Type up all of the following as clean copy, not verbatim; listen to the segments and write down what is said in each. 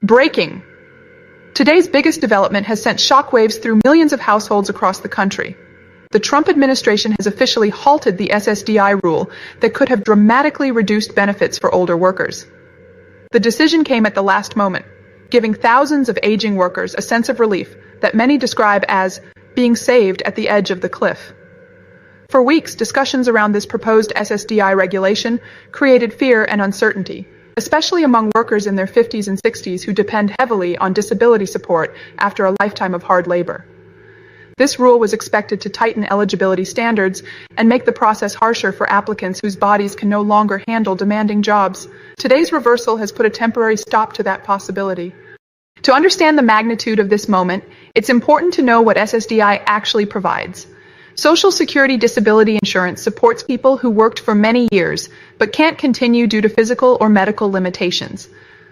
Breaking! Today's biggest development has sent shockwaves through millions of households across the country. The Trump administration has officially halted the SSDI rule that could have dramatically reduced benefits for older workers. The decision came at the last moment, giving thousands of aging workers a sense of relief that many describe as being saved at the edge of the cliff. For weeks, discussions around this proposed SSDI regulation created fear and uncertainty, especially among workers in their 50s and 60s who depend heavily on disability support after a lifetime of hard labor. This rule was expected to tighten eligibility standards and make the process harsher for applicants whose bodies can no longer handle demanding jobs. Today's reversal has put a temporary stop to that possibility. To understand the magnitude of this moment, it's important to know what SSDI actually provides. Social Security disability insurance supports people who worked for many years but can't continue due to physical or medical limitations.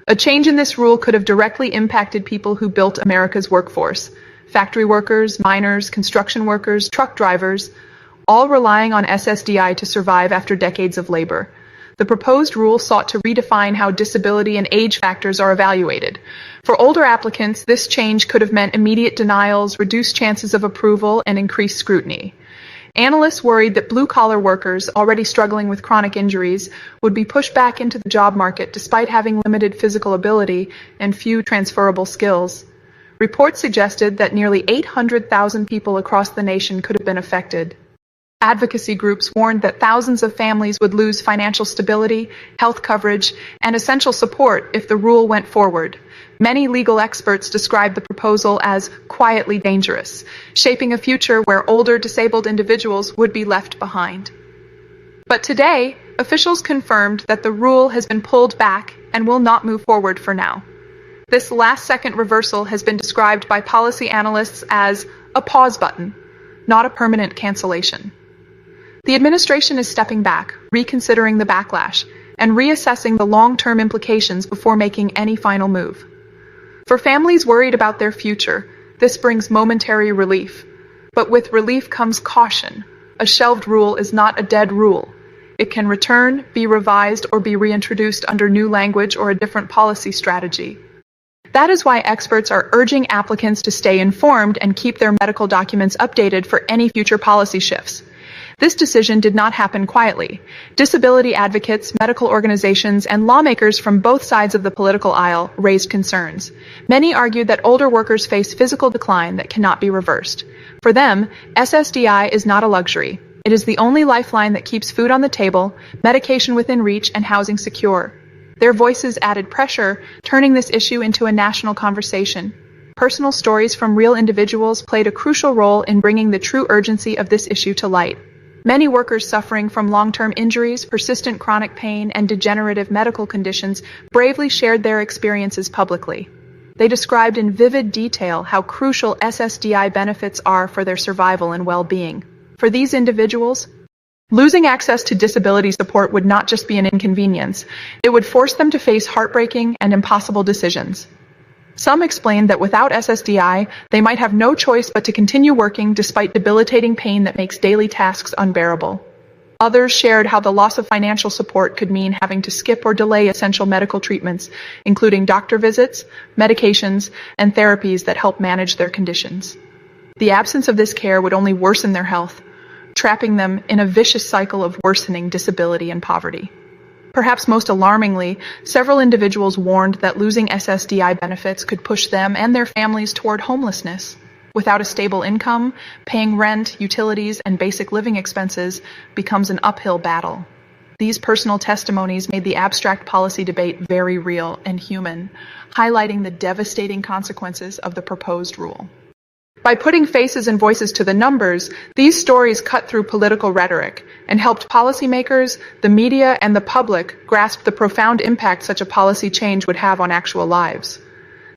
A change in this rule could have directly impacted people who built America's workforce: factory workers, miners, construction workers, truck drivers, all relying on SSDI to survive after decades of labor. The proposed rule sought to redefine how disability and age factors are evaluated. For older applicants, this change could have meant immediate denials, reduced chances of approval, and increased scrutiny. Analysts worried that blue-collar workers, already struggling with chronic injuries, would be pushed back into the job market despite having limited physical ability and few transferable skills. Reports suggested that nearly 800,000 people across the nation could have been affected. Advocacy groups warned that thousands of families would lose financial stability, health coverage, and essential support if the rule went forward. Many legal experts described the proposal as quietly dangerous, shaping a future where older disabled individuals would be left behind. But today, officials confirmed that the rule has been pulled back and will not move forward for now. This last-second reversal has been described by policy analysts as a pause button, not a permanent cancellation. The administration is stepping back, reconsidering the backlash, and reassessing the long-term implications before making any final move. For families worried about their future, this brings momentary relief. But with relief comes caution. A shelved rule is not a dead rule. It can return, be revised, or be reintroduced under new language or a different policy strategy. That is why experts are urging applicants to stay informed and keep their medical documents updated for any future policy shifts. This decision did not happen quietly. Disability advocates, medical organizations, and lawmakers from both sides of the political aisle raised concerns. Many argued that older workers face physical decline that cannot be reversed. For them, SSDI is not a luxury. It is the only lifeline that keeps food on the table, medication within reach, and housing secure. Their voices added pressure, turning this issue into a national conversation. Personal stories from real individuals played a crucial role in bringing the true urgency of this issue to light. Many workers suffering from long-term injuries, persistent chronic pain, and degenerative medical conditions bravely shared their experiences publicly. They described in vivid detail how crucial SSDI benefits are for their survival and well-being. For these individuals, losing access to disability support would not just be an inconvenience, it would force them to face heartbreaking and impossible decisions. Some explained that without SSDI, they might have no choice but to continue working despite debilitating pain that makes daily tasks unbearable. Others shared how the loss of financial support could mean having to skip or delay essential medical treatments, including doctor visits, medications, and therapies that help manage their conditions. The absence of this care would only worsen their health, trapping them in a vicious cycle of worsening disability and poverty. Perhaps most alarmingly, several individuals warned that losing SSDI benefits could push them and their families toward homelessness. Without a stable income, paying rent, utilities, and basic living expenses becomes an uphill battle. These personal testimonies made the abstract policy debate very real and human, highlighting the devastating consequences of the proposed rule. By putting faces and voices to the numbers, these stories cut through political rhetoric and helped policymakers, the media, and the public grasp the profound impact such a policy change would have on actual lives.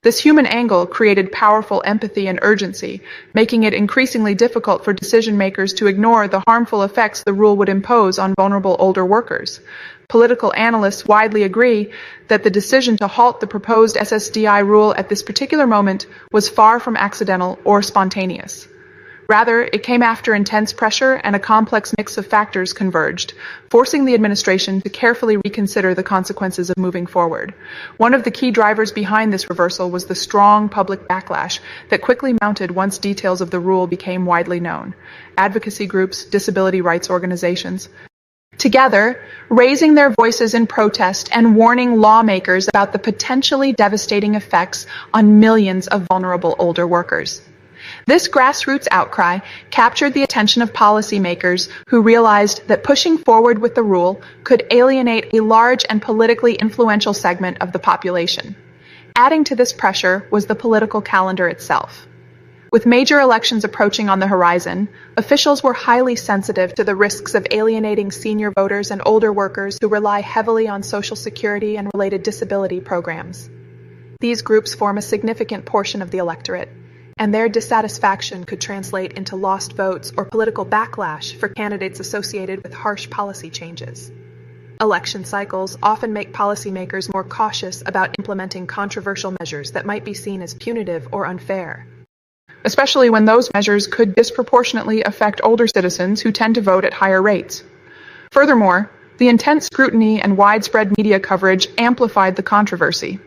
This human angle created powerful empathy and urgency, making it increasingly difficult for decision makers to ignore the harmful effects the rule would impose on vulnerable older workers. Political analysts widely agree that the decision to halt the proposed SSDI rule at this particular moment was far from accidental or spontaneous. Rather, it came after intense pressure and a complex mix of factors converged, forcing the administration to carefully reconsider the consequences of moving forward. One of the key drivers behind this reversal was the strong public backlash that quickly mounted once details of the rule became widely known. Advocacy groups, disability rights organizations, together, raising their voices in protest and warning lawmakers about the potentially devastating effects on millions of vulnerable older workers. This grassroots outcry captured the attention of policymakers who realized that pushing forward with the rule could alienate a large and politically influential segment of the population. Adding to this pressure was the political calendar itself. With major elections approaching on the horizon, officials were highly sensitive to the risks of alienating senior voters and older workers who rely heavily on Social Security and related disability programs. These groups form a significant portion of the electorate, and their dissatisfaction could translate into lost votes or political backlash for candidates associated with harsh policy changes. Election cycles often make policymakers more cautious about implementing controversial measures that might be seen as punitive or unfair, especially when those measures could disproportionately affect older citizens who tend to vote at higher rates. Furthermore, the intense scrutiny and widespread media coverage amplified the controversy.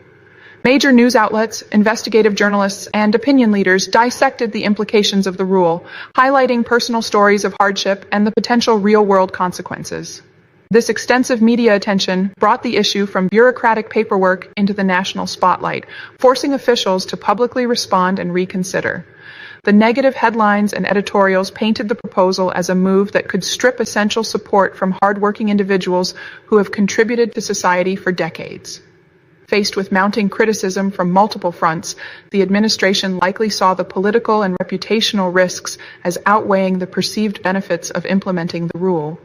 Major news outlets, investigative journalists, and opinion leaders dissected the implications of the rule, highlighting personal stories of hardship and the potential real-world consequences. This extensive media attention brought the issue from bureaucratic paperwork into the national spotlight, forcing officials to publicly respond and reconsider. The negative headlines and editorials painted the proposal as a move that could strip essential support from hardworking individuals who have contributed to society for decades. Faced with mounting criticism from multiple fronts, the administration likely saw the political and reputational risks as outweighing the perceived benefits of implementing the rule.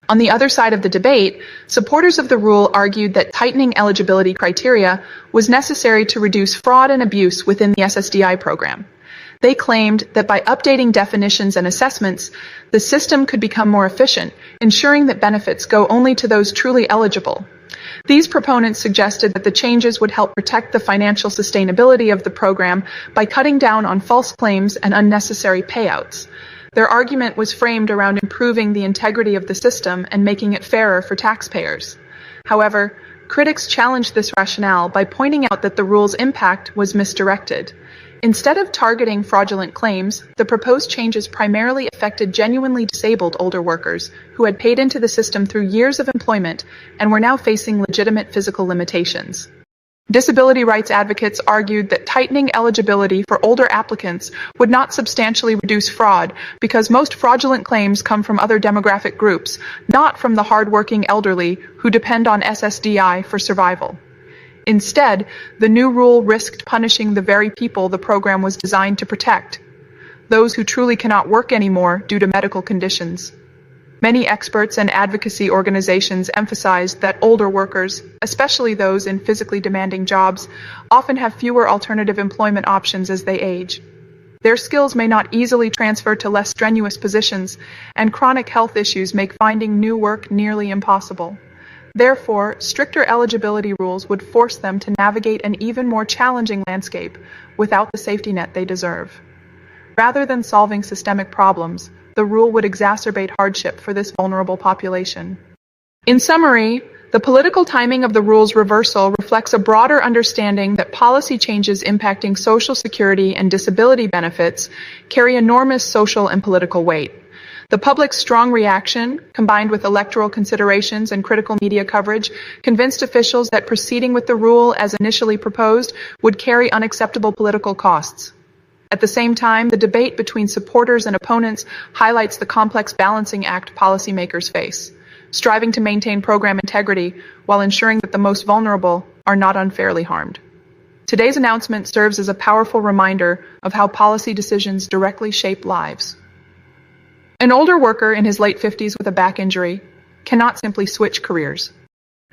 On the other side of the debate, supporters of the rule argued that tightening eligibility criteria was necessary to reduce fraud and abuse within the SSDI program. They claimed that by updating definitions and assessments, the system could become more efficient, ensuring that benefits go only to those truly eligible. These proponents suggested that the changes would help protect the financial sustainability of the program by cutting down on false claims and unnecessary payouts. Their argument was framed around improving the integrity of the system and making it fairer for taxpayers. However, critics challenged this rationale by pointing out that the rule's impact was misdirected. Instead of targeting fraudulent claims, the proposed changes primarily affected genuinely disabled older workers who had paid into the system through years of employment and were now facing legitimate physical limitations. Disability rights advocates argued that tightening eligibility for older applicants would not substantially reduce fraud because most fraudulent claims come from other demographic groups, not from the hardworking elderly who depend on SSDI for survival. Instead, the new rule risked punishing the very people the program was designed to protect, those who truly cannot work anymore due to medical conditions. Many experts and advocacy organizations emphasized that older workers, especially those in physically demanding jobs, often have fewer alternative employment options as they age. Their skills may not easily transfer to less strenuous positions, and chronic health issues make finding new work nearly impossible. Therefore, stricter eligibility rules would force them to navigate an even more challenging landscape without the safety net they deserve. Rather than solving systemic problems, the rule would exacerbate hardship for this vulnerable population. In summary, the political timing of the rule's reversal reflects a broader understanding that policy changes impacting Social Security and disability benefits carry enormous social and political weight. The public's strong reaction, combined with electoral considerations and critical media coverage, convinced officials that proceeding with the rule as initially proposed would carry unacceptable political costs. At the same time, the debate between supporters and opponents highlights the complex balancing act policymakers face, striving to maintain program integrity while ensuring that the most vulnerable are not unfairly harmed. Today's announcement serves as a powerful reminder of how policy decisions directly shape lives. An older worker in his late 50s with a back injury cannot simply switch careers.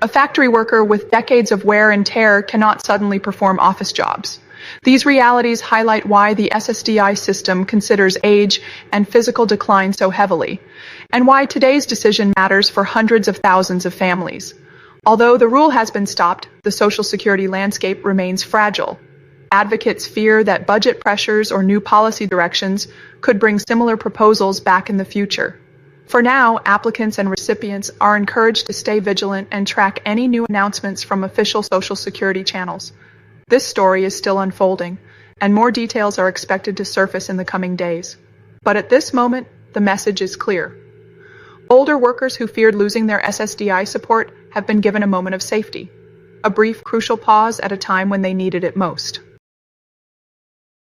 A factory worker with decades of wear and tear cannot suddenly perform office jobs. These realities highlight why the SSDI system considers age and physical decline so heavily, and why today's decision matters for hundreds of thousands of families. Although the rule has been stopped, the Social Security landscape remains fragile. Advocates fear that budget pressures or new policy directions could bring similar proposals back in the future. For now, applicants and recipients are encouraged to stay vigilant and track any new announcements from official Social Security channels. This story is still unfolding, and more details are expected to surface in the coming days. But at this moment, the message is clear. Older workers who feared losing their SSDI support have been given a moment of safety, a brief, crucial pause at a time when they needed it most.